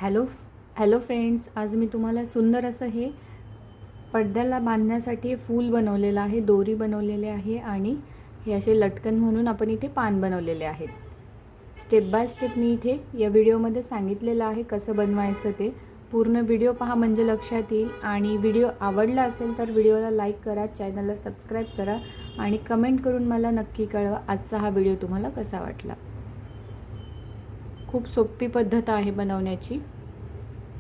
Hello hello friends, आज मी तुम्हाला सुंदर असं हे पडद्याला बांधण्यासाठी फूल बनवलेलं आहे, दोरी बनवलेली आहे आणि हे असे लटकन म्हणून आपण इथे पान बनवलेले आहेत. स्टेप बाय स्टेप मी इथे या व्हिडिओमध्ये सांगितलेलं आहे कसं बनवायचं ते. पूर्ण व्हिडिओ पहा म्हणजे लक्षात येईल. आणि व्हिडिओ आवडला असेल तर व्हिडिओला लाईक करा, चॅनलला सबस्क्राईब करा आणि कमेंट करून मला नक्की कळवा आजचा हा व्हिडिओ तुम्हाला कसा वाटला. खूप सोपी पद्धत आहे बनवण्याची.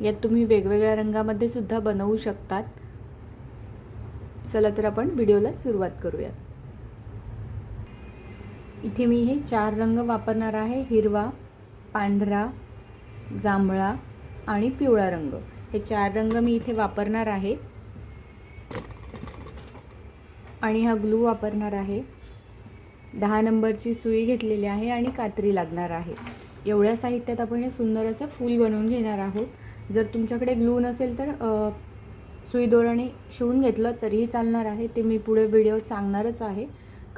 यात तुम्ही वेगवेगळ्या रंगामध्ये सुद्धा बनवू शकतात. चला तर आपण व्हिडिओला सुरुवात करूया. इथे मी हे 4 रंग वापरणार आहे. हिरवा, पांढरा, जांभळा आणि पिवळा रंग. हे 4 रंग मी इथे वापरणार आहे. आणि हा ग्लू वापरणार आहे. 10 नंबरची सुई घेतलेली आहे आणि कात्री लागणार आहे. एवढ्या साहित्यात आपण हे सुंदर असं फूल बनवून घेणार आहोत. जर तुमच्याकडे ग्लू नसेल तर सुई दोराने शिवून घेतलं तरीही चालणार आहे. ते मी पुढे व्हिडिओत सांगणारच आहे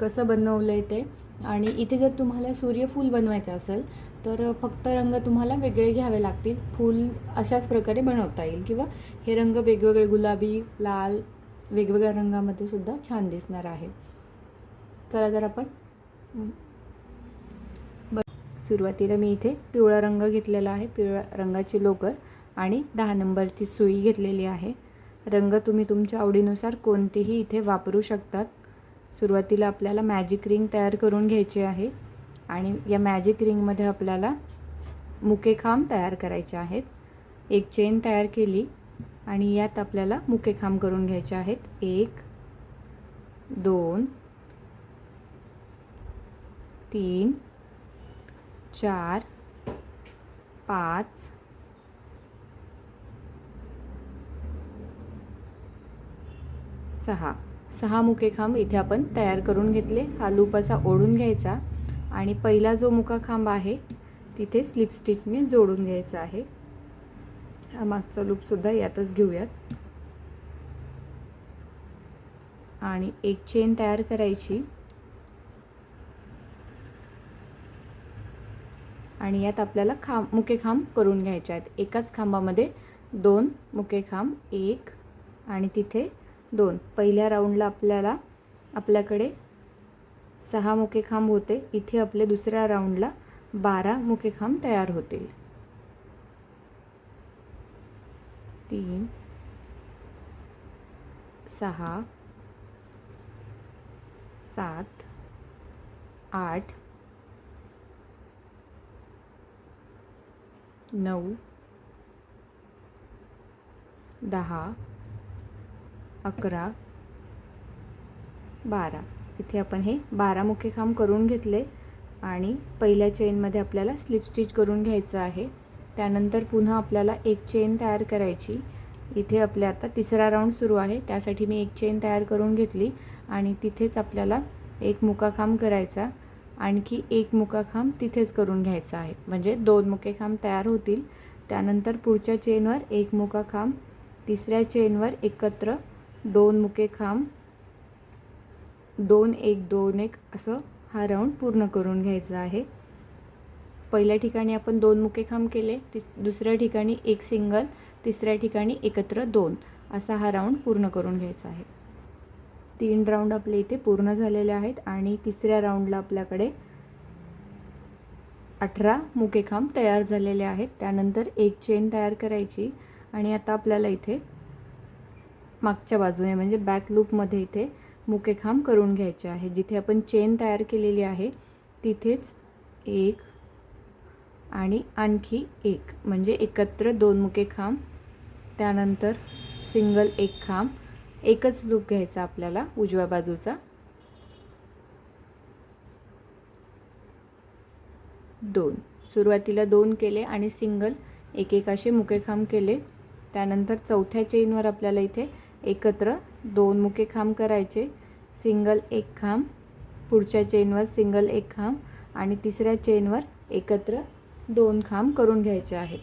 कसं बनवलं आहे ते. आणि इथे जर तुम्हाला सूर्यफूल बनवायचं असेल तर फक्त रंग तुम्हाला वेगळे घ्यावे लागतील. फूल अशाच प्रकारे बनवता येईल किंवा हे रंग वेगवेगळे गुलाबी, लाल, वेगवेगळ्या रंगामध्ये सुद्धा छान दिसणार आहे. चला तर आपण सुरुवातीला मी इथे पिवळा रंग घेतलेला आहे. पिवळ्या रंगाची लोकर आणि 10 नंबरची सुई घेतलेली आहे. रंग तुम्ही तुमच्या आवडीनुसार कोणतेही इथे वापरू शकतात. सुरुवातीला आपल्याला मॅजिक रिंग तयार करून घ्यायची आहे आणि या मॅजिक रिंगमध्ये आपल्याला मुकेखांब तयार करायचे आहेत. एक चेन तयार केली आणि यात आपल्याला मुकेखांब करून घ्यायचे आहेत. 1 2 3 4 5 6 मुकेखांब इथे आपण तयार करून घेतले. हा लूप असा ओढून घ्यायचा आणि पहिला जो मुकाखांब आहे तिथे स्लिप स्टिचने जोडून घ्यायचा आहे. हा मागचा लूप सुद्धा यातच घेऊयात आणि एक चेन तयार करायची आणि यात आपल्याला मुकेखांब करून घ्यायचे आहेत. एकाच खांबामध्ये 2 मुकेखांब, 1 आणि तिथे 2. पहिल्या राऊंडला आपल्याकडे 6 मुकेखांब होते. इथे आपले दुसऱ्या राऊंडला 12 मुकेखांब तयार होतील. 3 6 7 8 9 10 11 12. इथे आपण हे 12 मुकेखांब करून घेतले आणि पहिल्या चेनमध्ये आपल्याला स्लिप स्टिच करून घ्यायचं आहे. त्यानंतर पुन्हा आपल्याला एक चेन तयार करायची. इथे आपल्या आता तिसरा राऊंड सुरू आहे, त्यासाठी मी एक चेन तयार करून घेतली आणि तिथेच आपल्याला एक मुकाखांब करायचा. आणखी एक मुकाखांब तिथेच करून घ्यायचा आहे, म्हणजे 2 मुकेखांब तयार होतील. त्यानंतर पुढच्या चेनवर एक मुकाखांब, तिसऱ्या चेनवर एकत्र 2 मुकेखांब, 2 1 2 1 असं हा राऊंड पूर्ण करून घ्यायचा आहे. पहिल्या ठिकाणी आपण 2 मुकेखांब केले, दुसऱ्या ठिकाणी एक सिंगल, तिसऱ्या ठिकाणी एकत्र 2 असा हा राऊंड पूर्ण करून घ्यायचा आहे. 3 राऊंड आपले इथे पूर्ण झालेले आहेत आणि तिसऱ्या राऊंडला आपल्याकडे 18 मुकेखांब तयार झालेले आहेत. त्यानंतर एक चेन तयार करायची आणि आता आपल्याला इथे मागच्या बाजूने म्हणजे बॅक लूपमध्ये इथे मुकेखांब करून घ्यायचे आहे. जिथे आपण चेन तयार केलेली आहे तिथेच 1 आणि आणखी 1 म्हणजे एकत्र 2 मुकेखांब. त्यानंतर सिंगल एक खांब, एकच लूप घ्यायचा आपल्याला उजव्या बाजूचा. 2 सुरुवातीला 2 केले आणि सिंगल एक एक असे मुकेखांब केले. त्यानंतर चौथ्या चेनवर आपल्याला इथे एकत्र 2 मुकेखांब करायचे. सिंगल एक खांब, पुढच्या चेनवर सिंगल एक खांब आणि तिसऱ्या चेनवर एकत्र 2 खांब करून घ्यायचे आहेत.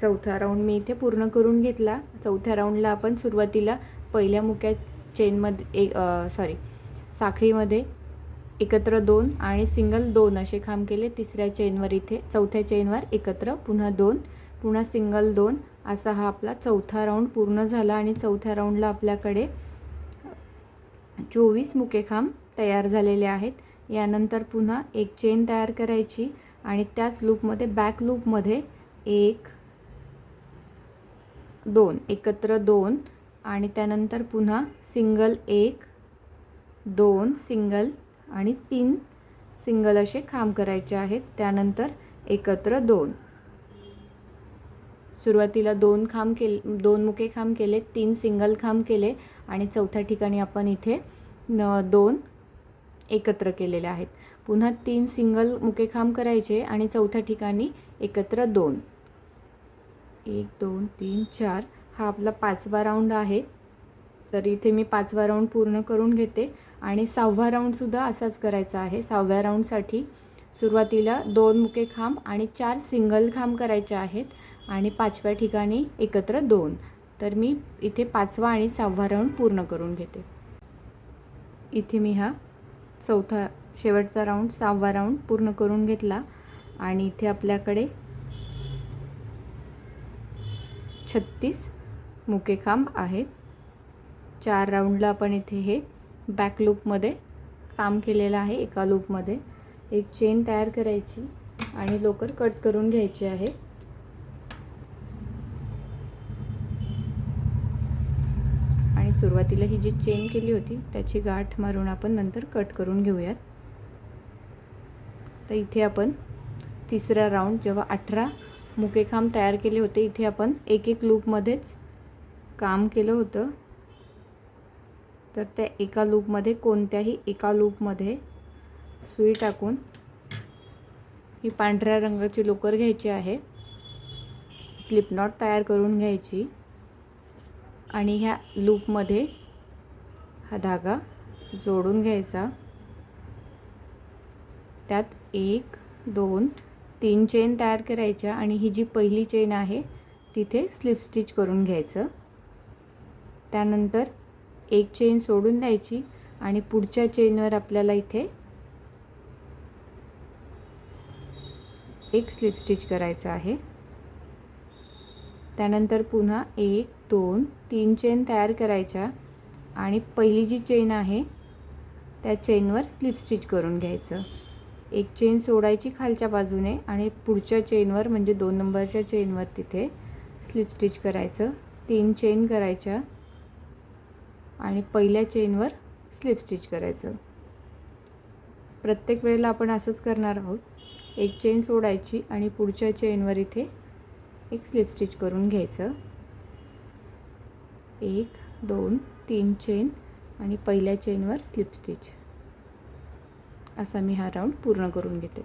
चौथा राऊंड मी इथे पूर्ण करून घेतला. चौथ्या राऊंडला आपण सुरुवातीला पहिल्या मुक्या चेनमध्ये साखळीमध्ये एकत्र 2 आणि सिंगल 2 असे खांब केले. तिसऱ्या चेनवर इथे चौथ्या चेनवर एकत्र पुन्हा 2, पुन्हा सिंगल 2 असा हा आपला चौथा राऊंड पूर्ण झाला आणि चौथ्या राऊंडला आपल्याकडे 24 मुकेखांब तयार झालेले आहेत. यानंतर पुन्हा एक चेन तयार करायची आणि त्याच लूपमध्ये बॅक लूपमध्ये 1 2 एकत्र 2 आणि त्यानंतर पुन्हा सिंगल 1 2 सिंगल आणि 3 सिंगल असे खांब करायचे आहेत. त्यानंतर एकत्र 2. सुरुवातीला 2 मुके खांब केले, 3 सिंगल खांब केले आणि चौथ्या ठिकाणी आपण इथे 2 एकत्र केलेले आहेत. पुन्हा 3 सिंगल मुके खांब करायचे आणि चौथ्या ठिकाणी एकत्र 2. 1 2 3 4 हा आपला 5वा राऊंड आहे. तर इथे मी 5वा राऊंड पूर्ण करून घेते आणि 6वा राऊंडसुद्धा असाच करायचा आहे. 6व्या राऊंडसाठी सुरुवातीला 2 मुके खांब आणि 4 सिंगल खांब करायचे आहेत आणि 5व्या ठिकाणी एकत्र 2. तर मी इथे 5वा आणि 6वा राऊंड पूर्ण करून घेते. इथे मी हा चौथा शेवटचा राऊंड 6वा राऊंड पूर्ण करून घेतला आणि इथे आपल्याकडे 36 मुके खांब आहेत. 4 राऊंडला आपण इथे हे बॅक लूपमध्ये काम केलेलं आहे. एका लूपमध्ये एक चेन तयार करायची आणि लोकर कट करून घ्यायची आहे. आणि सुरुवातीला ही जी चेन केली होती त्याची गाठ मारून आपण नंतर कट करून घेऊयात. तर इथे आपण तिसरा राऊंड जेव्हा 18 मुकेखांब तयार केले होते, इथे आपण एक लूपमध्येच काम केलं होतं. तर त्या एका लूपमध्ये कोणत्याही एका लूपमध्ये सुई टाकून ही पांढऱ्या रंगाची लोकर घ्यायची आहे. स्लिप नॉट तयार करून घ्यायची आणि ह्या लूपमध्ये हा धागा जोडून घ्यायचा. त्यात 1 2 3 चेन तयार करायच्या आणि ही जी पहिली चेन आहे तिथे स्लिप स्टिच करून घ्यायचं. त्यानंतर एक चेन सोडून द्यायची आणि पुढच्या चेनवर आपल्याला इथे एक स्लिप स्टिच करायचं आहे. त्यानंतर पुन्हा 1 2 3 चेन तयार करायच्या आणि पहिली जी चेन आहे त्या चेनवर स्लिप स्टिच करून घ्यायचं. एक चेन सोडायची खालच्या बाजूने आणि पुढच्या चेनवर म्हणजे 2 नंबरच्या चेनवर तिथे स्लिप स्टिच करायचं. 3 चेन करायच्या आणि पहिल्या चेनवर स्लिप स्टिच करायचं. प्रत्येक वेळेला आपण असंच करणार आहोत. एक चेन सोडायची आणि पुढच्या चेनवर इथे एक स्लिप स्टिच करून घ्यायचं. 1 2 3 चेन आणि पहिल्या चेनवर स्लिप स्टिच. असा मी हा राऊंड पूर्ण करून घेते.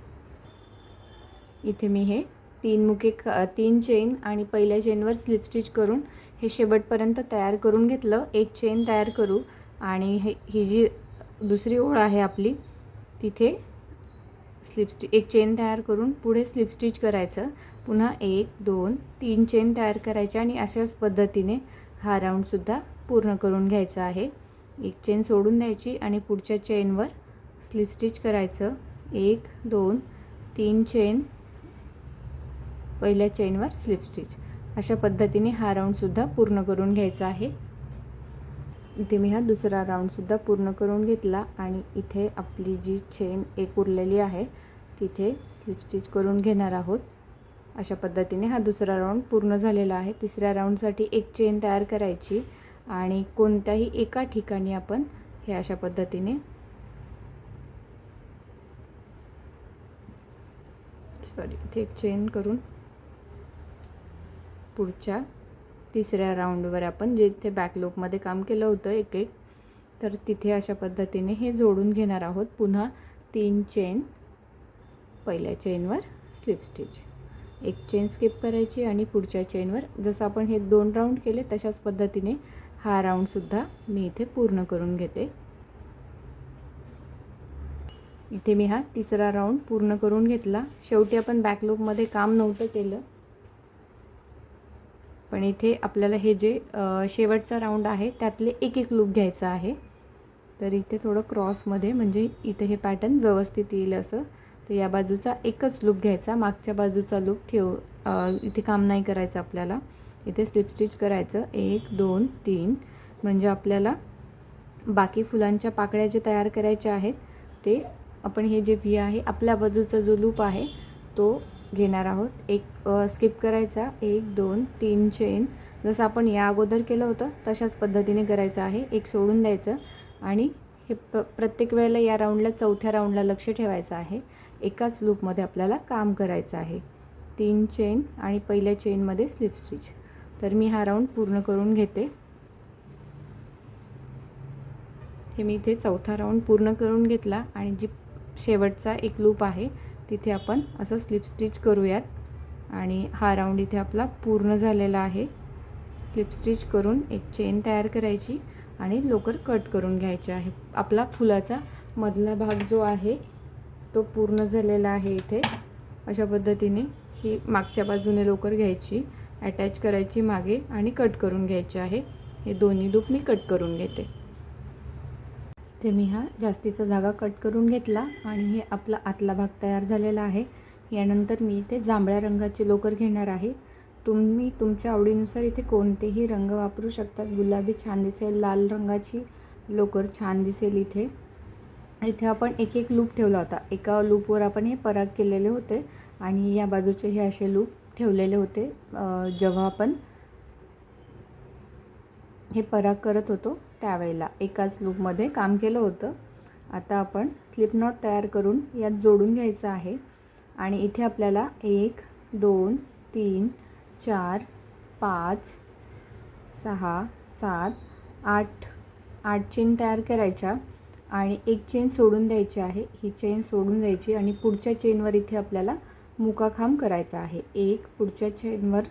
इथे मी हे 3 चेन आणि पहिल्या चेनवर स्लिप स्टिच करून हे शेवटपर्यंत तयार करून घेतलं. एक चेन तयार करू आणि ही जी दुसरी ओळ आहे आपली तिथे एक चेन तयार करून पुढे स्लिप स्टिच करायचं. पुन्हा 1 2 3 चेन तयार करायच्या आणि अशाच पद्धतीने हा राऊंडसुद्धा पूर्ण करून घ्यायचा आहे. एक चेन सोडून द्यायची आणि पुढच्या चेनवर स्लिप स्टिच करायचं. 1 2 3 चेन, पहिल्या चेनवर स्लिप स्टिच. अशा पद्धतीने हा राऊंडसुद्धा पूर्ण करून घ्यायचा आहे. इथे मी हा दुसरा राऊंडसुद्धा पूर्ण करून घेतला आणि इथे आपली जी चेन एक उरलेली आहे तिथे स्लिप स्टिच करून घेणार आहोत. अशा पद्धतीने हा दुसरा राऊंड पूर्ण झालेला आहे. तिसऱ्या राऊंडसाठी एक चेन तयार करायची आणि कोणत्याही एका ठिकाणी आपण हे अशा पद्धतीने इथे एक चेन करून पुढच्या तिसऱ्या राऊंडवर आपण जिथे बॅक लूपमध्ये काम केलं होतं एक तर तिथे अशा पद्धतीने हे जोडून घेणार आहोत. पुन्हा 3 चेन, पहिल्या चेनवर स्लिप स्टिच. एक चेन स्किप करायची आणि पुढच्या चेनवर जसं आपण हे 2 राऊंड केले तशाच पद्धतीने हा राऊंडसुद्धा मी इथे पूर्ण करून घेते. इथे मी हा तिसरा राऊंड पूर्ण करून घेतला. शेवटी आपण बॅक लूपमध्ये काम नव्हतं केलं, पण इथे आपल्याला हे जे शेवटचा राऊंड आहे त्यातले एक लूप घ्यायचा आहे. तर इथे थोडं क्रॉसमध्ये म्हणजे इथे हे पॅटर्न व्यवस्थित येईल असं तर या बाजूचा एकच लूप घ्यायचा, मागच्या बाजूचा लूप इथे काम नाही करायचं आपल्याला. इथे स्लिप स्टिच करायचं 1 2 3. म्हणजे आपल्याला बाकी फुलांच्या पाकळ्या जे तयार करायच्या आहेत ते आपण हे जे व्ही आहे आपल्या बाजूचा जो लूप आहे तो घेणार आहोत. एक स्किप करायचा, 1 2 3 चेन जसं आपण या अगोदर केलं होतं तशाच पद्धतीने करायचं आहे. एक सोडून द्यायचं आणि हे प्रत्येक वेळेला या राऊंडला चौथ्या राऊंडला लक्ष ठेवायचं आहे. एकाच लूपमध्ये आपल्याला काम करायचं आहे. 3 चेन आणि पहिल्या चेनमध्ये स्लिप स्टिच. तर मी हा राऊंड पूर्ण करून घेते. हे मी इथे चौथा राऊंड पूर्ण करून घेतला आणि जी शेवटचा एक लूप आहे तिथे आपण असं स्लिप स्टिच करूयात. आणि हा राऊंड इथे आपला पूर्ण झालेला आहे. स्लिप स्टिच करून एक चेन तयार करायची आणि लोकर कट करून घ्यायचे आहे. आपला फुलाचा मधला भाग जो आहे तो पूर्ण झालेला आहे. इथे अशा पद्धतीने ही मागच्या बाजूने लोकर घ्यायची, अटॅच करायची मागे आणि कट करून घ्यायचे आहे. हे दोन्ही लूप मी कट करून घेते. ते मी हा जास्तीचा धागा कट करून घेतला आणि हे आपला आतला भाग तयार झालेला आहे. यानंतर मी इथे जांभळ्या रंगाची लोकर घेणार आहे. तुम्ही तुमच्या आवडीनुसार इथे कोणतेही रंग वापरू शकतात. गुलाबी छान दिसेल, लाल रंगाची लोकर छान दिसेल. इथे आपण एक एक लूप ठेवला होता. एका लूपवर आपण हे पराग केलेले होते आणि या बाजूचे हे असे लूप ठेवलेले होते जेव्हा आपण हे पराग करत होतो त्यावेळेला एकाच लूपमध्ये काम केलं होतं. आता आपण स्लिप नॉट तयार करून यात जोडून घ्यायचं आहे. आणि इथे आपल्याला 1 2 3 4 5 6 7 8 चेन तयार करायच्या आणि एक चेन सोडून द्यायची आहे. ही चेन सोडून द्यायची आणि पुढच्या चेनवर इथे आपल्याला मुकाखांब करायचा आहे. 1 पुढच्या चेनवर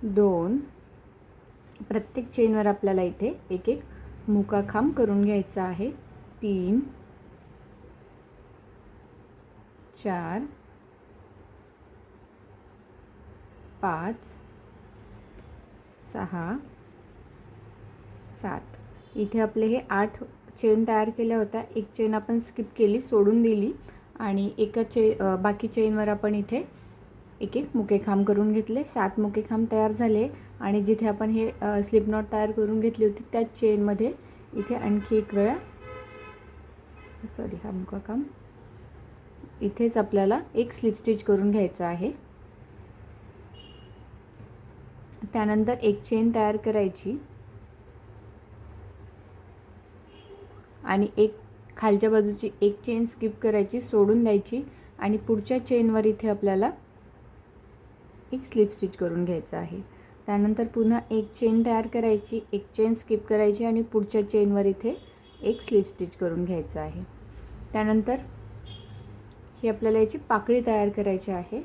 2, प्रत्येक चेनवर आपल्याला इथे एक एक मुकाखांब करून घ्यायचा आहे. 3 4 5 6 7. इथे आपले हे 8 चेन तयार केल्या होत्या. एक चेन आपण स्किप केली, सोडून दिली आणि बाकी चेनवर आपण इथे एक एक मुकेखांब करून घेतले. 7 मुकेखांब तयार झाले आणि जिथे आपण हे स्लिप नॉट तयार करून घेतली होती त्याच चेनमध्ये इथे आणखी एक वेळा हा मुकाखांब इथेच आपल्याला एक स्लिप स्टिच करून घ्यायचं आहे. त्यानंतर एक चेन तयार करायची आणि एक खालच्या बाजूची एक चेन स्किप करायची, सोडून द्यायची आणि पुढच्या चेनवर इथे आपल्याला एक स्लिप स्टिच करून घ्यायचं आहे. त्यानंतर पुन्हा एक चेन तयार करायची, एक चेन स्किप करायची आणि पुढच्या चेनवर इथे एक स्लिप स्टिच करून घ्यायचं आहे. त्यानंतर ही आपल्याला याची पाकळी तयार करायची आहे.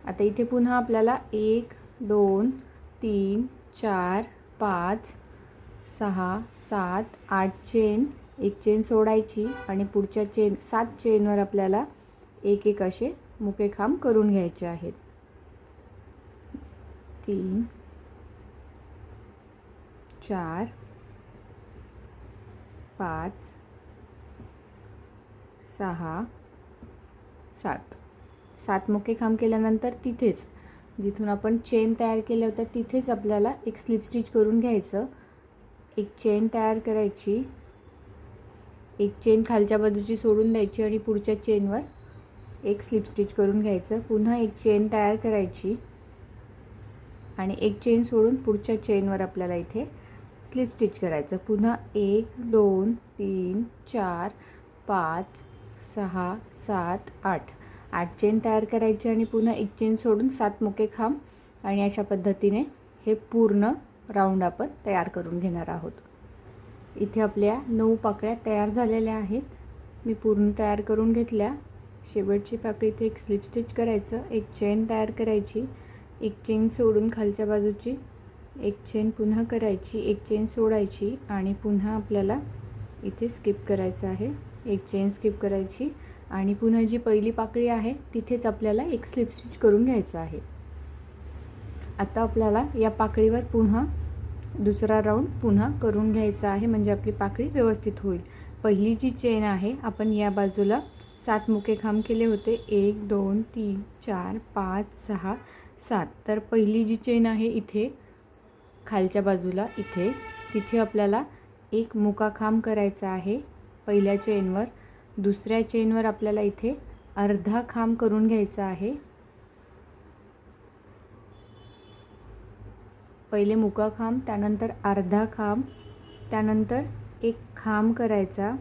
आता इथे पुन्हा आपल्याला 1 2 3 4 5 6 7 8 चेन, एक चेन सोडायची आणि पुढच्या 7 चेनवर आपल्याला एक एक असे मुकेखांब करून घ्यायचे आहेत. 3 4 5 6 7 मुकेखांब केल्यानंतर तिथेच जिथून आपण चेन तयार केल्या होत्या तिथेच आपल्याला एक स्लिप स्टिच करून घ्यायचं. एक चेन तयार करायची, एक चेन खालच्या बाजूची सोडून द्यायची आणि पुढच्या चेनवर एक स्लिप स्टिच करून घ्यायचं. पुन्हा एक चेन तयार करायची आणि एक चेन सोडून पुढच्या चेनवर आपल्याला इथे स्लिप स्टिच करायचं. पुन्हा 1 2 3 4 5 6 7 8 चेन तयार करायची आणि पुन्हा एक चेन सोडून 7 मुकेखांब आणि अशा पद्धतीने हे पूर्ण राऊंड आपण तयार करून घेणार आहोत. इथे आपल्या 9 पाकळ्या तयार झालेल्या आहेत. मी पूर्ण तयार करून घेतल्या. शेवटची पाकळी इथे एक स्लिप स्टिच करायचं, एक चेन तयार करायची, एक चेन सोडून खालच्या बाजूची एक चेन पुन्हा करायची, एक चेन सोडायची आणि पुन्हा आपल्याला इथे स्किप करायचं आहे. एक चेन स्किप करायची आणि पुन्हा जी पहिली पाकळी आहे तिथेच आपल्याला एक स्लिप स्टिच करून घ्यायचं आहे. आता आपल्याला या पाकळीवर पुन्हा दुसरा राऊंड पुन्हा करून घ्यायचा आहे म्हणजे आपली पाकळी व्यवस्थित होईल. पहिली जी चेन आहे आपण या बाजूला 7 मुकेखांब केले होते, 1 2 3 4 5 6 7. तर पहिली जी चेन आहे इथे खालच्या बाजूला इथे, तिथे आपल्याला एक मुकाखांब करायचा आहे पहिल्या चेनवर. दुसऱ्या चेनवर आपल्याला इथे अर्धा खांब करून घ्यायचा आहे. पहिले मुकाखांब, त्यानंतर अर्धा खांब, त्यानंतर एक खांब करायचा.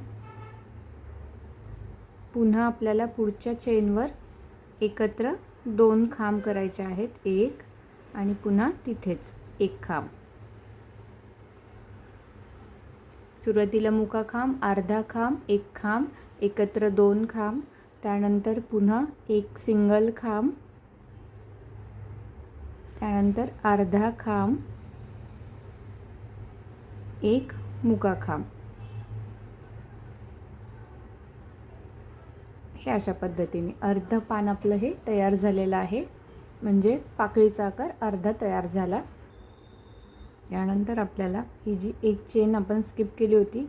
पुन्हा आपल्याला पुढच्या चेनवर एकत्र 2 खांब करायचे आहेत, एक आणि पुन्हा तिथेच एक खांब. सुरुवातीला मुकाखांब, अर्धा खांब, एक खांब, एकत्र 2 खांब, त्यानंतर पुन्हा एक सिंगल खांब, त्यानंतर अर्धा खांब, एक मुकाखांब. हे अशा पद्धतीने अर्ध पान आपलं हे तयार झालेलं आहे. म्हणजे पाकळीचा आकार अर्धा तयार झाला. यानंतर आपल्याला ही जी एक चेन आपण स्किप केली होती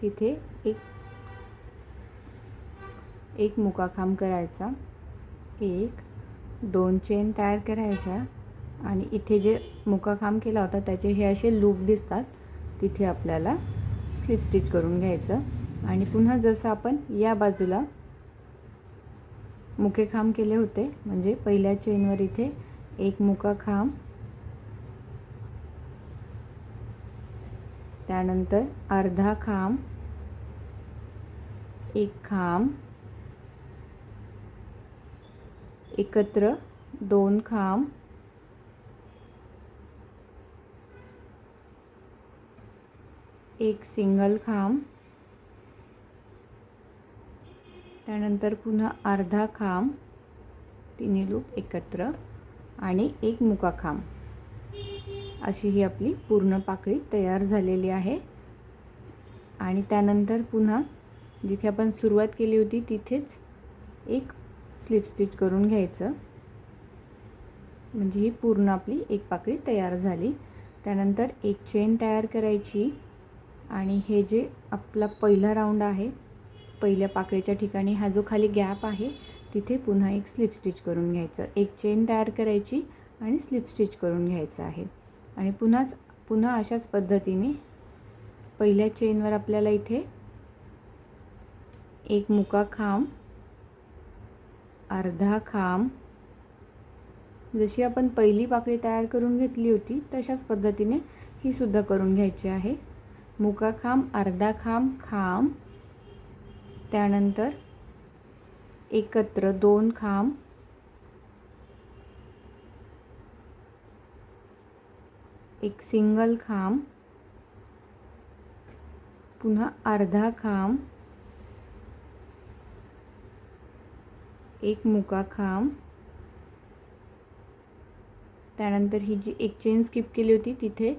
तिथे एक मुकाखांब करायचा, 1 2 चेन तयार करायच्या आणि इथे जे मुकाखांब केला होता त्याचे हे असे लूप दिसतात, तिथे आपल्याला स्लिप स्टिच करून घ्यायचं. आणि पुन्हा जसं आपण या बाजूला मुकेखांब केले होते, म्हणजे पहिल्या चेनवर इथे एक मुकाखांब, त्यानंतर अर्धा खांब, एक खांब, एकत्र 2 खांब, एक सिंगल खांब, त्यानंतर पुन्हा अर्धा खांब, तिन्ही लूप एकत्र आणि एक मुकाखांब. अशी ही आपली पूर्ण पाकळी तयार झालेली आहे. आणि त्यानंतर पुन्हा जिथे आपण सुरुवात केली होती तिथेच एक स्लिप स्टिच करून घ्यायचं. म्हणजे ही पूर्ण आपली एक पाकळी तयार झाली. त्यानंतर एक चेन तयार करायची आणि हे जे आपला पहिला राऊंड आहे, पहिल्या पाकळीच्या ठिकाणी हा जो खाली गॅप आहे तिथे पुन्हा एक स्लिप स्टिच करून घ्यायचं. एक चेन तयार करायची आणि स्लिप स्टिच करून घ्यायचं आहे. आणि पुन्हा अशाच पद्धतीने पहिल्या चेनवर आपल्याला इथे एक मुकाखांब, अर्धा खांब, जशी आपण पहिली पाकळी तयार करून घेतली होती तशाच पद्धतीने ही सुद्धा करून घ्यायची आहे. मुकाखांब, अर्धा खांब, खांब, त्यानंतर एकत्र 2 खांब, एक सिंगल खांब, पुन्हा अर्धा खांब, एक मुकाखांब, त्यानंतर ही जी एक चेन स्किप केली होती तिथे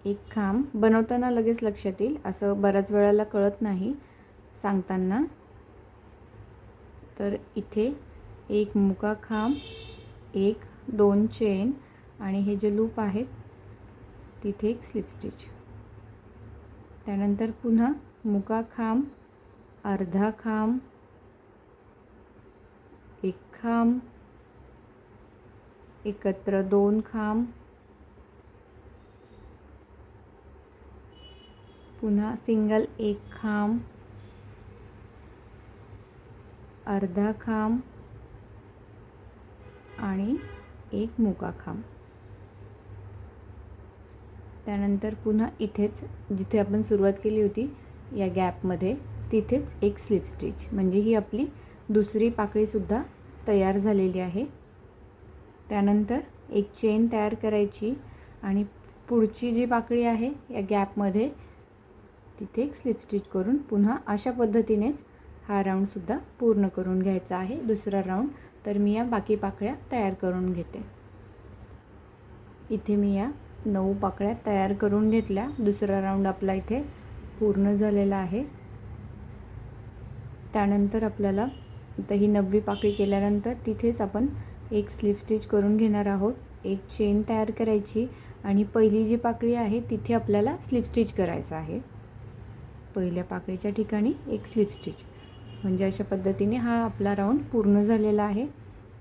एक खांब. बनवताना लगेच लक्षात येईल, असं बऱ्याच वेळेला कळत नाही सांगताना. तर इथे एक मुकाखांब, एक 2 चेन आणि हे जे लूप आहेत तिथे एक स्लिप स्टिच. त्यानंतर पुन्हा मुकाखांब, अर्धा खांब, एक खांब, एकत्र 2 खांब, पुन्हा सिंगल एक खांब, अर्धा खांब आणि एक मुकाखांब. त्यानंतर पुन्हा इथेच जिथे आपण सुरुवात केली होती या गॅपमध्ये तिथेच एक स्लिप स्टिच. म्हणजे ही आपली दुसरी पाकळीसुद्धा तयार झालेली आहे. त्यानंतर एक चेन तयार करायची आणि पुढची जी पाकळी आहे या गॅपमध्ये तिथे एक स्लिप स्टिच करून पुन्हा अशा पद्धतीनेच हा राऊंडसुद्धा पूर्ण करून घ्यायचा आहे, दुसरा राऊंड. तर मी या बाकी पाकळ्या तयार करून घेते. इथे मी या 9 पाकळ्या तयार करून घेतल्या. दुसरा राऊंड आपला इथे पूर्ण झालेला आहे. त्यानंतर आपल्याला आता ही 9वी पाकळी केल्यानंतर तिथेच आपण एक स्लिप स्टिच करून घेणार आहोत. एक चेन तयार करायची आणि पहिली जी पाकळी आहे तिथे आपल्याला स्लिप स्टिच करायचं आहे. पहिल्या पाकळीच्या ठिकाणी एक स्लिप स्टिच. म्हणजे अशा पद्धतीने हा आपला राऊंड पूर्ण झालेला आहे.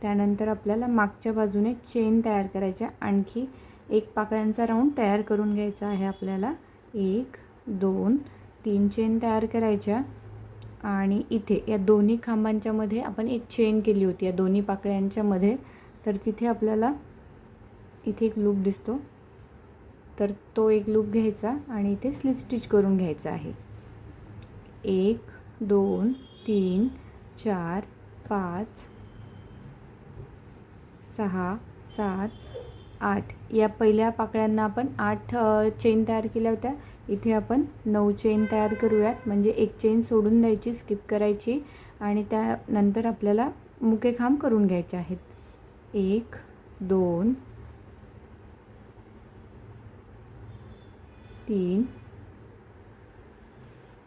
त्यानंतर आपल्याला मागच्या बाजूने चेन तयार करायच्या. आणखी एक पाकळ्यांचा राऊंड तयार करून घ्यायचा आहे आपल्याला. 1 2 3 चेन तयार करायच्या आणि इथे या दोन्ही खांबांच्या मध्ये आपण एक चेन केली होती या दोन्ही पाकळ्यांच्या मध्ये. तर तिथे आपल्याला इथे एक लूप दिसतो, तर तो एक लूप घ्यायचा आणि इथे स्लिप स्टिच करून घ्यायचा आहे. 1 2 3 4 5 6 7 8 या पहिल्या पाकळ्यांना आपण 8 चेन तयार केल्या होत्या. इथे आपण 9 चेन तयार करूयात. म्हणजे एक चेन सोडून द्यायची, स्किप करायची आणि त्यानंतर आपल्याला मुके खांब करून घ्यायचे आहेत. 1 2 3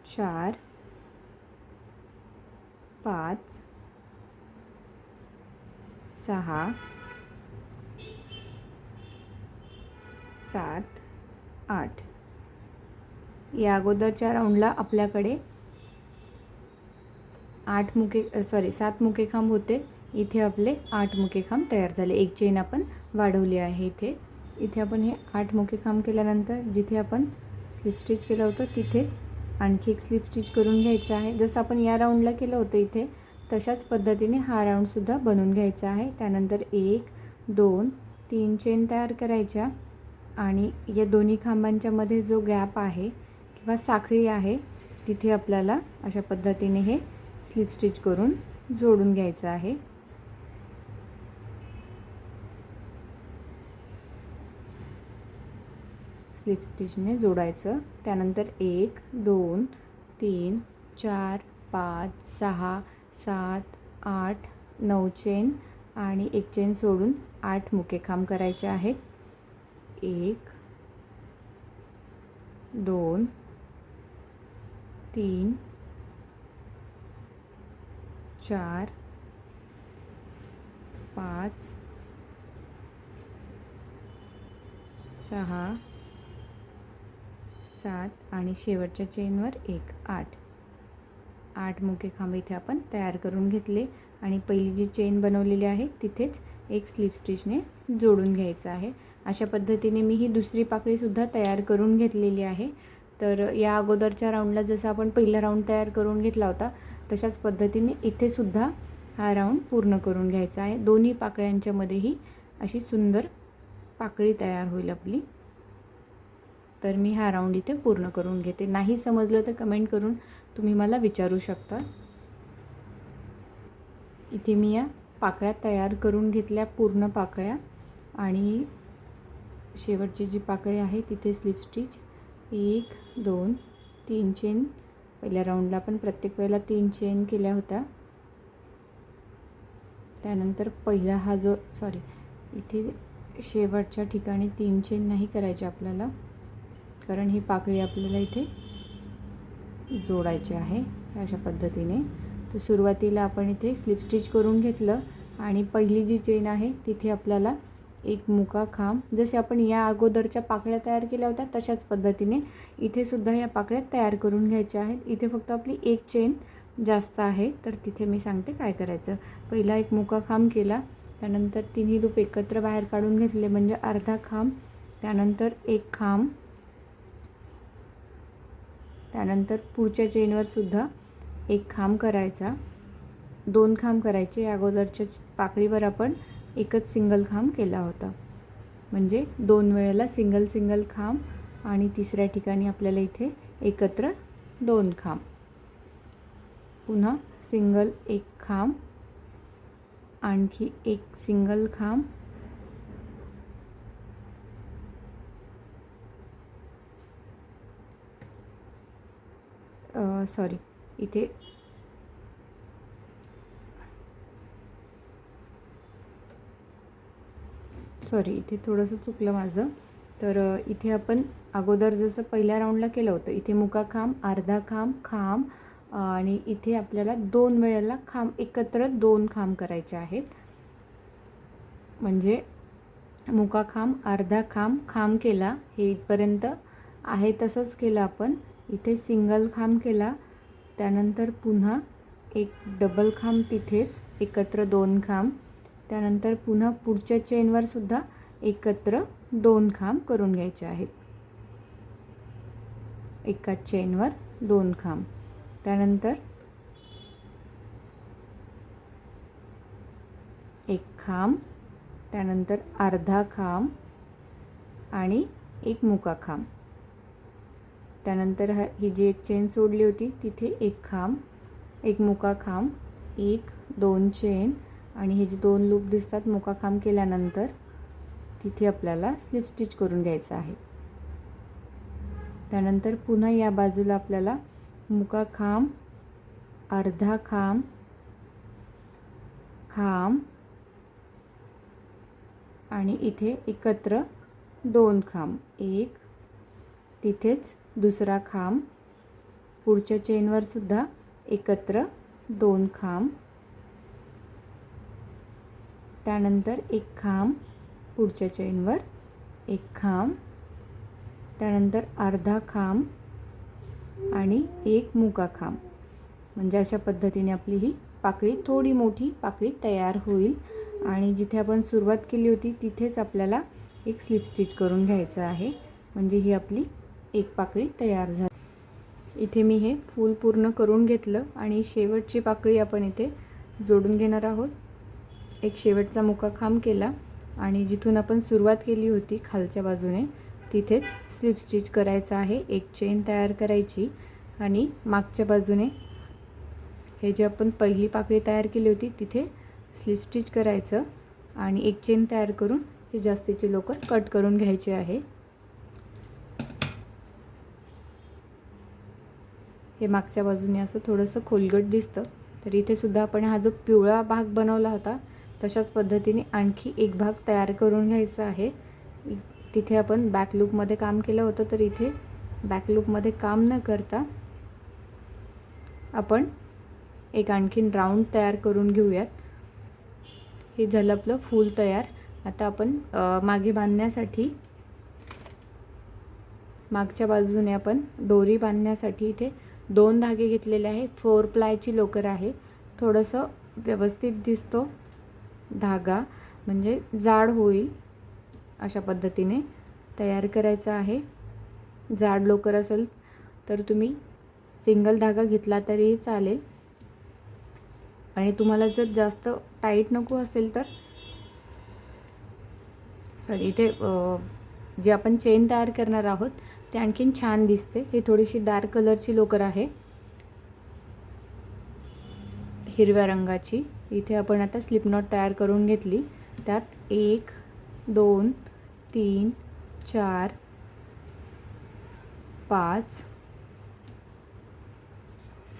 4 5 6 7 8 या अगोदरच्या राऊंडला आपल्याकडे 7 मुके खांब होते. इथे आपले 8 मुके खांब तयार झाले. एक चेन आपण वाढवली आहे. इथे आपण हे 8 मुके खांब केल्यानंतर जिथे आपण स्लिप स्टिच केलं होतं तिथेच आणखी एक स्लिप स्टिच करून घ्यायचं आहे. जसं आपण या राऊंडला केलं होतं इथे, तशाच पद्धतीने हा राऊंडसुद्धा बनवून घ्यायचा आहे. त्यानंतर 1 2 3 चेन तयार करायच्या आणि या दोन्ही खांबांच्या मध्ये जो गॅप आहे किंवा साखळी आहे तिथे आपल्याला अशा पद्धतीने हे स्लिप स्टिच करून जोडून घ्यायचं आहे. स्लिप स्टिचने जोडायचं. त्यानंतर 1 2 3 4 5 6 7 8 9 चेन आणि एक चेन सोडून 8 मुके खांब करायचे आहेत. 1 2 3 4 5 6 7 आणि शेवटच्या चेनवर 1 8 मुके खांब इथे आपण तयार करून घेतले आणि पहिली जी चेन बनवलेली आहे तिथेच एक स्लिप स्टिचने जोडून घ्यायचं आहे. अशा पद्धतीने मी ही दुसरी पाकळीसुद्धा तयार करून घेतलेली आहे. तर या अगोदरच्या राऊंडला जसं आपण पहिला राऊंड तयार करून घेतला होता तशाच पद्धतीने इथे सुद्धा हा राऊंड पूर्ण करून घ्यायचा आहे. दोन्ही पाकळ्यांच्या मध्येही अशी सुंदर पाकळी तयार होईल आपली. तर मी हा राऊंड इथे पूर्ण करून घेते. नाही समजलं तर कमेंट करून तुम्ही मला विचारू शकता. इथे मी या पाकळ्या तयार करून घेतल्या, पूर्ण पाकळ्या, आणि शेवटची जी पाकळी आहे तिथे स्लिप स्टिच. 1 2 3 चेन. पहिल्या राऊंडला आपण प्रत्येक वेळेला 3 चेन केल्या होत्या. त्यानंतर पहिला हा जो इथे शेवटच्या ठिकाणी 3 चेन नाही करायचे आपल्याला, कारण ही पाकळी आपल्याला इथे जोडायची आहे अशा पद्धतीने. तर सुरुवातीला आपण इथे स्लिप स्टिच करून घेतलं आणि पहिली जी चेन आहे तिथे आपल्याला एक मुका खांब, जसे आपण या अगोदरच्या पाकळ्या तयार केल्या होत्या तशाच पद्धतीने इथे सुद्धा या पाकळ्या तयार करून घ्यायच्या आहेत. इथे फक्त आपली एक चेन जास्त आहे, तर तिथे मी सांगते काय करायचं. पहिला एक मुका खांब केला, त्यानंतर तिन्ही लूप एकत्र बाहेर काढून घेतले म्हणजे अर्धा खांब, त्यानंतर एक खांब, त्यानंतर पुढच्या चेनवर सुद्धा एक खांब करायचा. 2 खांब करायचे. अगोदरच्या पाकळीवर आपण एकच सिंगल खांब केला होता, म्हणजे 2 वेळेला सिंगल खांब आणि तिसऱ्या ठिकाणी आपल्याला इथे एकत्र 2 खांब, पुन्हा सिंगल एक खांब, आणखी एक सिंगल खांब, इथे थोडंसं चुकलं माझं. तर इथे आपण अगोदर जसं पहिल्या राऊंडला केलं होतं, इथे मुका खांब, अर्धा खांब, खांब, आणि इथे आपल्याला 2 वेळेला खांब, एकत्र 2 खांब करायचे आहेत. म्हणजे मुका खांब, अर्धा खांब, खांब केला, हे इथपर्यंत आहे तसंच केलं आपण. इथे सिंगल खांब केला, त्यानंतर पुन्हा एक डबल खांब तिथेच, एकत्र 2 खांब, त्यानंतर पुन्हा पुढच्या चेनवर सुद्धा एकत्र 2 खांब करून घ्यायचे आहेत. एकाच चेनवर 2 खांब, त्यानंतर एक खांब, त्यानंतर अर्धा खांब आणि एक मुका खांब, त्यानंतर ही जी एक चेन सोडली होती तिथे एक खांब, एक मुका खांब, 1 2 चेन आणि हे जे 2 लूप दिसतात मुका खांब केल्यानंतर तिथे आपल्याला स्लिप स्टिच करून घ्यायचं आहे. त्यानंतर पुन्हा या बाजूला आपल्याला मुका खांब, अर्धा खांब, खांब आणि इथे एकत्र 2 खांब, एक तिथेच दुसरा खांब, पुढच्या चेनवर सुद्धा एकत्र 2 खांब, त्यानंतर एक खांब, पुढच्या चेनवर एक खांब, त्यानंतर अर्धा खांब आणि एक मुका खांब. म्हणजे अशा पद्धतीने आपली ही पाकळी थोडी मोठी पाकळी तयार होईल आणि जिथे आपण सुरुवात केली होती तिथेच आपल्याला एक स्लिप स्टिच करून घ्यायचं आहे. म्हणजे ही आपली एक पाकळी तयार झाली. इथे मी हे फूल पूर्ण करून घेतलं आणि शेवटची पाकळी आपण इथे जोडून घेणार आहोत. एक शेवटचा मुका खांब केला आणि जिथून आपण सुरुवात केली होती खालच्या बाजूने तिथेच स्लिप स्टिच करायचं आहे. एक चेन तयार करायची आणि मागच्या बाजूने हे जे आपण पहिली पाकळी तयार केली होती तिथे स्लिप स्टिच करायचं आणि एक चेन तयार करून हे जास्तीचे लोकर कट करून घ्यायचे आहे. हे मागच्या बाजूने असं थोडंसं खोलगट दिसतं, तर इथे सुद्धा आपण हा जो पिवळा भाग बनवला होता तशाच पद्धतीने आणखी एक भाग तयार करून घ्यायचा आहे. तिथे आपण बॅक लूपमध्ये काम केलं होतं, तर इथे बॅक लूपमध्ये काम न करता आपण एक आणखीन राऊंड तयार करून घेऊयात. हे झालं आपलं फूल तयार. आता आपण मागे बांधण्यासाठी मागच्या बाजूने आपण दोरी बांधण्यासाठी इथे 2 धागे घेतलेले आहे. 4 प्लायची लोकर आहे. थोडंसं व्यवस्थित दिसतो धागा, म्हणजे जाड होईल अशा पद्धतीने तयार करायचा आहे. जाड लोकर असेल तर तुम्ही सिंगल धागा घेतला तरी चालेल आणि तुम्हाला जर जास्त टाईट नको असेल तर इथे जे आपण चेन तयार करणार आहोत ते आणखीन छान दिसते. ही थोडीशी डार्क कलरची लोकर आहे, हिरव्या रंगाची. इथे आपण आता स्लिप नॉट तयार करून घेतली. त्यात 1 2 3 4 5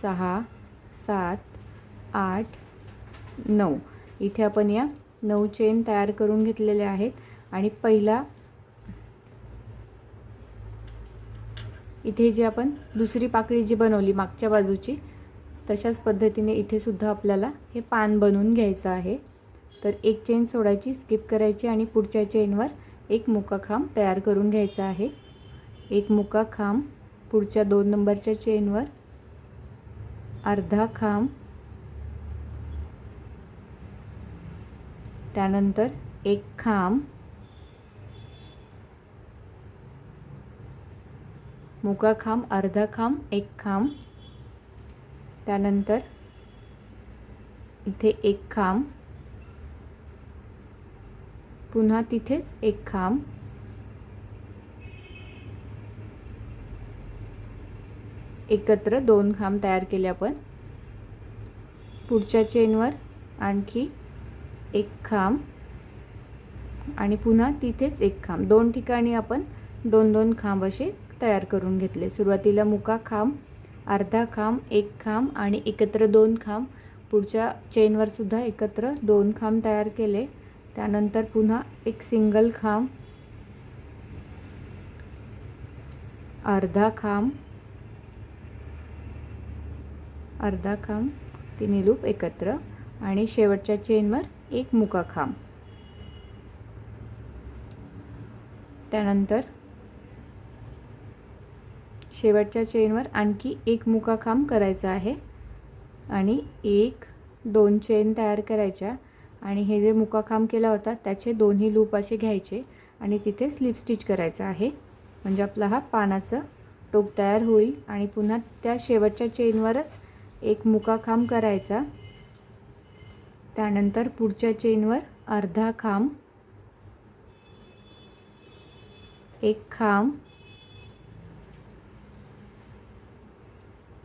6 7 8 9 इथे आपण या 9 चेन तयार करून घेतलेल्या आहेत. आणि पहिला इथे जे आपण दुसरी पाकळी जी बनवली मागच्या बाजूची तशाच पद्धतीने इथे सुद्धा आपल्याला हे पान बनवून घ्यायचं आहे. तर एक चेन सोडायची, स्किप करायची आणि पुढच्या चेनवर एक मुका खांब तयार करून घ्यायचा आहे. एक मुका खांब, पुढच्या 2 नंबरच्या चेनवर अर्धा खांब, त्यानंतर एक खांब, मुका खांब, अर्धा खांब, एक खांब, त्यानंतर इथे एक खांब, पुन्हा तिथेच एक खांब, एकत्र 2 खांब तयार केले आपण. पुढच्या चेनवर आणखी एक खांब आणि पुन्हा तिथेच एक खांब. 2 ठिकाणी आपण 2-2 खांब असे तयार करून घेतले. सुरुवातीला मुका खांब, अर्धा खांब, एक खांब आणि एकत्र 2 खांब. पुढच्या चेनवर सुद्धा एकत्र 2 खांब तयार केले. त्यानंतर पुन्हा एक सिंगल खांब, अर्धा खांब, अर्धा खांब, तिन्ही लूप एकत्र आणि शेवटच्या चेनवर एक मुका खांब. त्यानंतर शेवटच्या चेनवर आणखी एक मुकाखांब करायचा आहे आणि 1 2 चेन तयार करायच्या आणि हे जे मुकाखांब केला होता त्याचे दोन्ही लूप असे घ्यायचे आणि तिथे स्लिप स्टिच करायचं आहे. म्हणजे आपला हा पानाचा टोक तयार होईल. आणि पुन्हा त्या शेवटच्या चेनवरच एक मुकाखांब करायचा. त्यानंतर पुढच्या चेनवर अर्धा खांब, एक खांब,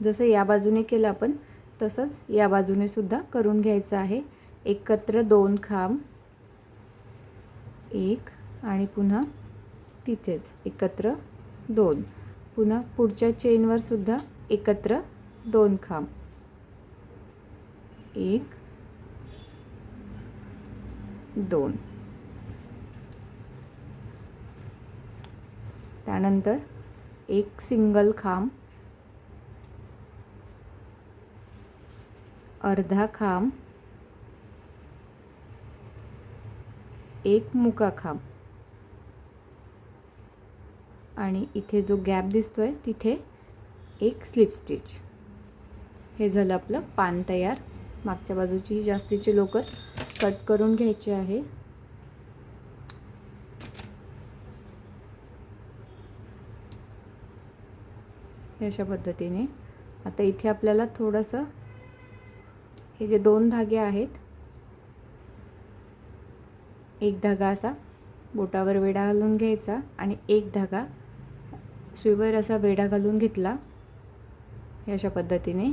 जसं या बाजूने केलं आपण तसंच या बाजूने सुद्धा करून घ्यायचं आहे. एकत्र 2 खांब, एक आणि पुन्हा तिथेच एकत्र 2. पुन्हा पुढच्या चेनवर सुद्धा एकत्र 2 खांब, 1 2. त्यानंतर एक सिंगल खांब, अर्धा खांब, एक मुकाखांब आणि इथे जो गॅप दिसतोय तिथे एक स्लिप स्टिच. हे झालं आपलं पान तयार. मागच्या बाजूची जास्तीची लोकर कट करून घ्यायची आहे. अशा पद्धतीने. आता इथे आपल्याला थोडंसं हे जे 2 धागे आहेत, एक धागा असा बोटावर वेढा घालून घ्यायचा आणि एक धागा सुईवर असा वेढा घालून घेतला. हे अशा पद्धतीने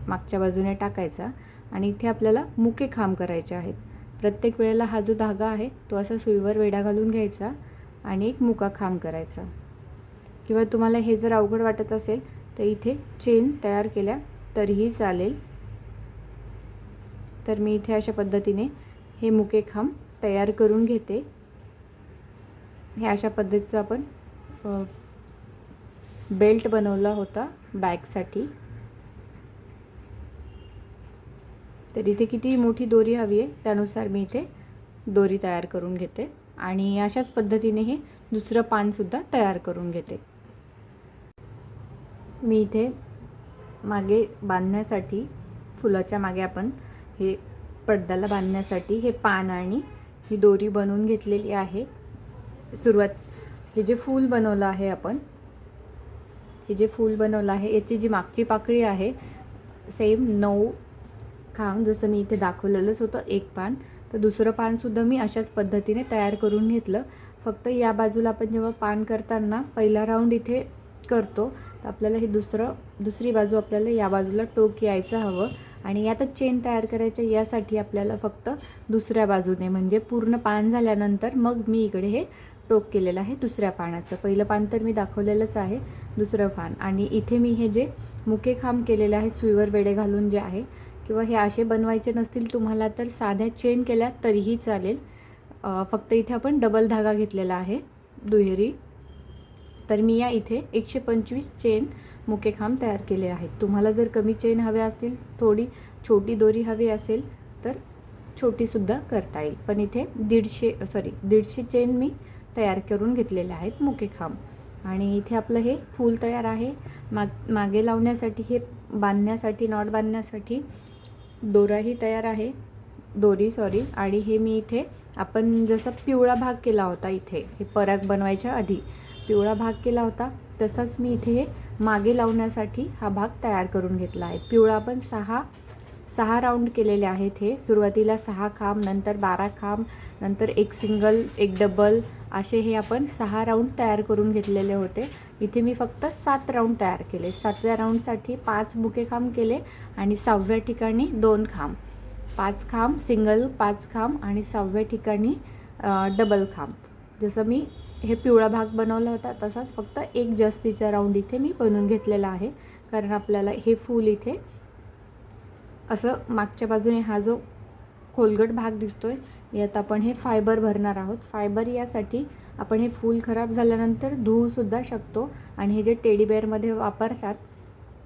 मागच्या बाजूने टाकायचा आणि इथे आपल्याला मुके खांब करायचे आहेत. प्रत्येक वेळेला हा जो धागा आहे तो असा सुईवर वेढा घालून घ्यायचा आणि एक मुका खांब करायचा. किंवा तुम्हाला हे जर अवघड वाटत असेल तर इथे चेन तयार केल्या तरीही चालेल. तर मी इथे अशा पद्धतीने हे मुके खांब तयार करून घेते. हे अशा पद्धतीचं आपण बेल्ट बनवला होता बॅगसाठी. तर इथे किती मोठी दोरी हवी आहे त्यानुसार मी इथे दोरी तयार करून घेते आणि अशाच पद्धतीने हे दुसरं पानसुद्धा तयार करून घेते. मी इथे मागे बांधण्यासाठी फुलाच्या मागे आपण हे पडद्याला बांधण्यासाठी हे पान आणि ही दोरी बनवून घेतलेली आहे. हे जे फूल बनवलं आहे आपण, हे जे फूल बनवलं आहे याची जी मागची पाकळी आहे सेम 9 खांब, जसं मी इथे दाखवलेलंच होतं एक पान, तर दुसरं पानसुद्धा मी अशाच पद्धतीने तयार करून घेतलं. फक्त या बाजूला आपण जेव्हा पान करताना पहिला राऊंड इथे करतो तर आपल्याला हे दुसरी बाजू आपल्याला या बाजूला टोक यायचं हवं आणि यातच चेन तयार करायच्या. यासाठी आपल्याला फक्त दुसऱ्या बाजूने म्हणजे पूर्ण पान झाल्यानंतर मग मी इकडे हे टोक केलेलं आहे दुसऱ्या पानाचं. पहिलं पान तर मी दाखवलेलंच आहे, दुसरं पान. आणि इथे मी हे जे मुके खांब केलेले आहे सुईवर वेडे घालून जे आहे, किंवा हे असे बनवायचे नसतील तुम्हाला तर साध्या चेन केल्या तरीही चालेल. फक्त इथे आपण डबल धागा घेतलेला आहे दुहेरी. तर मी या इथे 125 चेन मुके खांब तयार केले आहेत. तुम्हाला जर कमी चेन हव्या असतील, थोडी छोटी दोरी हवी असेल तर छोटीसुद्धा करता येईल. पण इथे 150 चेन मी तयार करून घेतलेले आहेत मुके खांब. आणि इथे आपलं हे फूल तयार आहे. मागे लावण्यासाठी हे बांधण्यासाठी नॉट बांधण्यासाठी दोराही तयार आहे, आणि हे मी इथे आपण जसं पिवळा भाग केला होता इथे हे पराग बनवायच्या आधी पिवळा भाग केला होता तसाच मी इथे हे मागे लावण्यासाठी हा भाग तयार करून घेतला आहे. पिवळा आपण 6 राऊंड केलेले आहेत. हे सुरुवातीला 6 खांब, नंतर 12 खांब, नंतर एक सिंगल एक डबल असे हे आपण 6 राऊंड तयार करून घेतलेले होते. इथे मी फक्त 7 राऊंड तयार केले. 7व्या राऊंडसाठी 5 मुके खांब केले आणि 6व्या ठिकाणी 2 खांब, 5 खांब सिंगल, 5 खांब आणि 6व्या ठिकाणी डबल खांब. जसं मी हे पिवळा भाग बनवला होता तसाच फक्त एक जास्तीचा राऊंड इथे मी बनवून घेतलेला आहे. कारण आपल्याला हे फूल इथे असं मागच्या बाजूने हा जो खोलगट भाग दिसतोय यात आपण हे फायबर भरणार आहोत. फायबर यासाठी आपण हे फूल खराब झाल्यानंतर धुवूसुद्धा शकतो आणि हे जे टेडी बेअरमध्ये वापरतात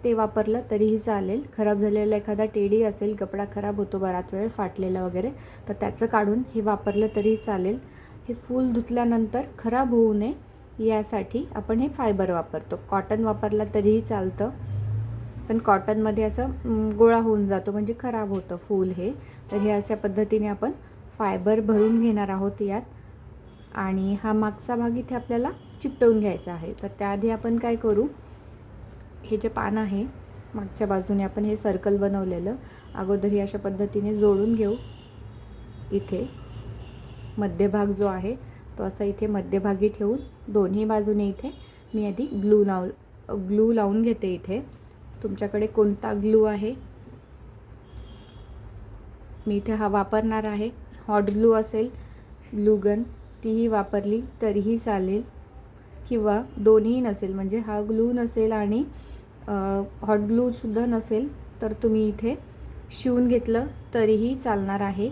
ते वापरलं तरीही चालेल. खराब झालेला एखादा टेडी असेल, कपडा खराब होतो बराच वेळ फाटलेला वगैरे, तर त्याचं काढून हे वापरलं तरीही चालेल. हे फूल धुतल्यानंतर खराब होऊ नये यासाठी आपण हे फायबर वापरतो. कॉटन वापरला तरीही चालतं, पण कॉटनमध्ये असं गोळा होऊन जातो, म्हणजे खराब होतं फूल हे. तर हे अशा पद्धतीने आपण फायबर भरून घेणार आहोत यात. आणि हा मागचा भाग इथे आपल्याला चिकटवून घ्यायचा आहे. तर त्याआधी आपण काय करू, हे जे पान आहे मागच्या बाजूने आपण हे सर्कल बनवलेलं अगोदर ही अशा पद्धतीने जोडून घेऊ. इथे मध्यभाग जो आहे तो असा इथे मध्यभागी ठेवून दोन्ही बाजूने इथे मी आधी ग्लू लावून घेते. इथे तुमच्याकडे कोणता ग्लू आहे, मी इथे हा वापरणार आहे. हॉट ग्लू असेल, ग्लू गन, तीही वापरली तरीही चालेल, किंवा दोन्ही नसेल, म्हणजे हा ग्लू नसेल आणि हॉट ग्लूसुद्धा नसेल तर तुम्ही इथे शिवून घेतलं तरीही चालणार आहे.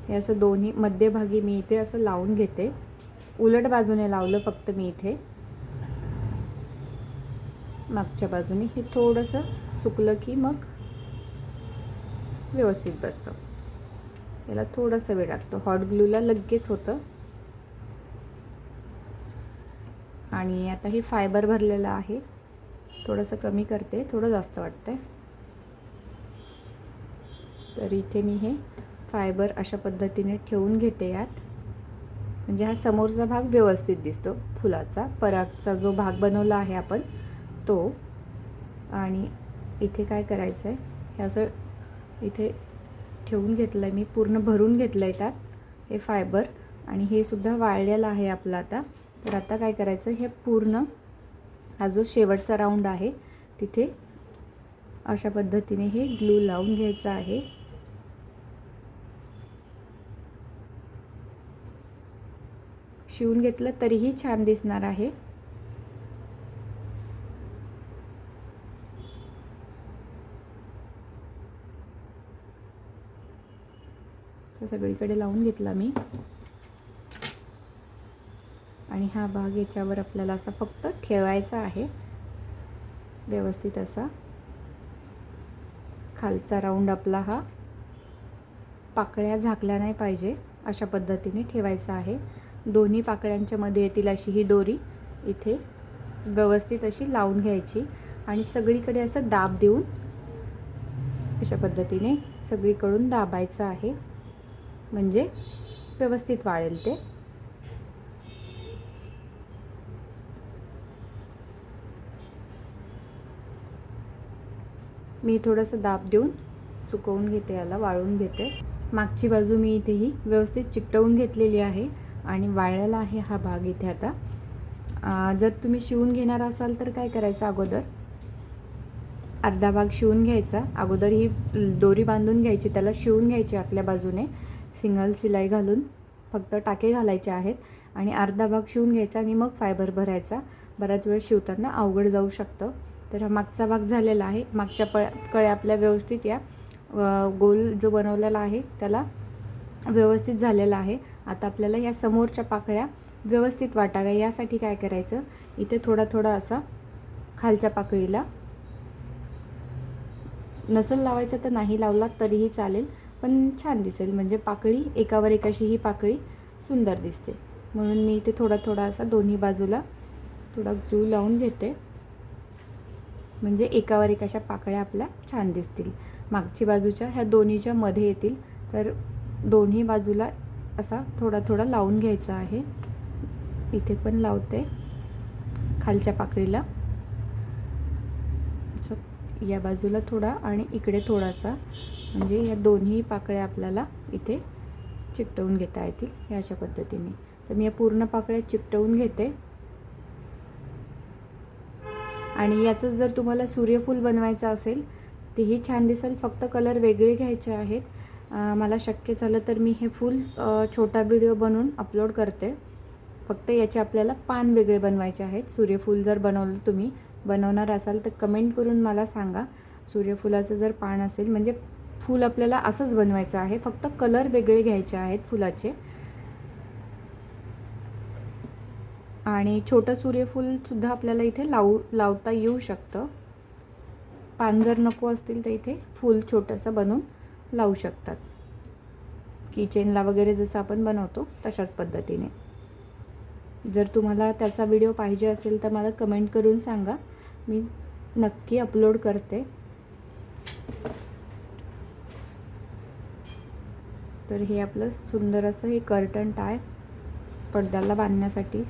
हे असं दोन्ही मध्यभागी मी इथे असं लावून घेते. उलट बाजूने लावलं फक्त मी इथे. मागच्या बाजूने हे थोडंसं सुकलं की मग व्यवस्थित बसतं. त्याला थोडंसं वेळ लागतो, हॉट ग्लूला लगेच होतं. आणि आता हे फायबर भरलेलं आहे, थोडंसं कमी करते, थोडं जास्त वाटतंय. तर इथे मी हे फायबर अशा पद्धतीने ठेवून घेते यात, म्हणजे हा समोरचा भाग व्यवस्थित दिसतो फुलाचा. परागचा जो भाग बनवला आहे आपण तो. आणि इथे काय करायचं आहे, हे असं इथे ठेवून घेतलं आहे मी, पूर्ण भरून घेतलं आहे त्यात हे फायबर. आणि हे सुद्धा वाळलेलं आहे आपलं आता. तर आता काय करायचं, हे पूर्ण हा जो शेवटचा राऊंड आहे तिथे अशा पद्धतीने हे ग्लू लावून घ्यायचं आहे. शिवून घेतलं तरीही छान दिसणार आहे. असं सगळीकडे लावून घेतला मी. आणि हा भाग याच्यावर आपल्याला असा फक्त ठेवायचा आहे व्यवस्थित असा. खालचा राऊंड आपला हा पाकळ्या झाकल्या नाही पाहिजे अशा पद्धतीने ठेवायचा आहे. दोन्ही पाकळ्यांच्या मध्ये येतील अशी ही दोरी इथे व्यवस्थित अशी लावून घ्यायची. आणि सगळीकडे असं दाब देऊन अशा पद्धतीने सगळीकडून दाबायचं आहे, म्हणजे व्यवस्थित वाळेल ते. मी थोडंसं दाब देऊन सुकवून घेते, याला वाळवून घेते. मागची बाजू मी इथेही व्यवस्थित चिकटवून घेतलेली आहे आणि वाळलेला आहे हा भाग इथे. आता जर तुम्ही शिवून घेणार असाल तर काय करायचं, अगोदर अर्धा भाग शिवून घ्यायचा. अगोदर ही दोरी बांधून घ्यायची, त्याला शिवून घ्यायची आतल्या बाजूने सिंगल सिलाई घालून, फक्त टाके घालायचे आहेत. आणि अर्धा भाग शिवून घ्यायचा आणि मग फायबर भरायचा. बराच वेळ शिवताना अवघड जाऊ शकतं. तर हा मागचा भाग झालेला आहे. मागच्या कळ्या आपल्या व्यवस्थित या गोल जो बनवलेला आहे त्याला व्यवस्थित झालेला आहे. आता आपल्याला या समोरच्या पाकळ्या व्यवस्थित वाटाव्या यासाठी काय करायचं, इथे थोडा थोडा असा खालच्या पाकळीला, नसेल लावायचं तर नाही लावला तरीही चालेल, पण छान दिसेल, म्हणजे पाकळी एकावर एक अशी ही पाकळी सुंदर दिसते. म्हणून मी इथे थोडा थोडा असा दोन्ही बाजूला थोडा ग्लू लावून घेते, म्हणजे एकावर एक अशा पाकळ्या आपल्या छान दिसतील. मागची बाजूच्या ह्या दोन्हीच्या मध्ये येतील. तर दोन्ही बाजूला असा थोडा थोडा लावून घ्यायचा आहे. इथे पण लावते खालच्या पाकळीला, या बाजूला थोडा आणि इकडे थोडासा, म्हणजे या दोन्ही पाकळ्या आपल्याला इथे चिकटवून घेता येतील या अशा पद्धतीने. तर मी या पूर्ण पाकळ्या चिकटवून घेते. आणि याचं जर तुम्हाला सूर्यफूल बनवायचं असेल तेही छान दिसेल, फक्त कलर वेगळे घ्यायचे आहेत. मला शक्य झालं तर मी हे फूल छोटा व्हिडिओ बनवून अपलोड करते. फक्त याचे आपल्याला पान वेगळे बनवायचे आहेत. सूर्यफूल जर तुम्ही बनवणार असाल तर कमेंट करून मला सांगा. सूर्यफुलाचं जर पान असेल, म्हणजे फूल आपल्याला असंच बनवायचं आहे, फक्त कलर वेगळे घ्यायचे आहेत फुलाचे. आणि छोटं सूर्यफूलसुद्धा आपल्याला इथे लावता येऊ शकतं. पान जर नको असतील तर इथे फूल छोटंसं बनवून लावू शकतात, किचनला वगैरे जसं आपण बनवतो तशाच पद्धतीने. जर तुम्हाला त्याचा व्हिडिओ पाहिजे असेल तर मला कमेंट करून सांगा, मी नक्की अपलोड करते. तर हे आपलं सुंदर असं हे कर्टन टाय पडद्याला बांधण्यासाठी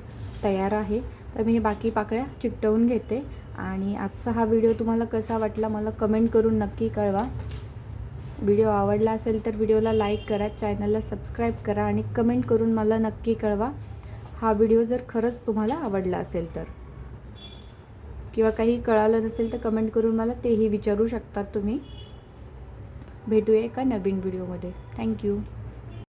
तयार आहे. तर मी हे बाकी पाकळ्या चिकटवून घेते. आणि आजचा हा व्हिडिओ तुम्हाला कसा वाटला मला कमेंट करून नक्की कळवा. व्हिडिओ आवडला असेल तर व्हिडिओला लाईक करा, चॅनलला सबस्क्राईब करा आणि कमेंट करून मला नक्की कळवा हा व्हिडिओ जर खरंच तुम्हाला आवडला असेल तर. किंवा काही कळालं नसेल तर कमेंट करून मला तेही विचारू शकतात तुम्ही. भेटूया एका नवीन व्हिडिओमध्ये. थँक्यू.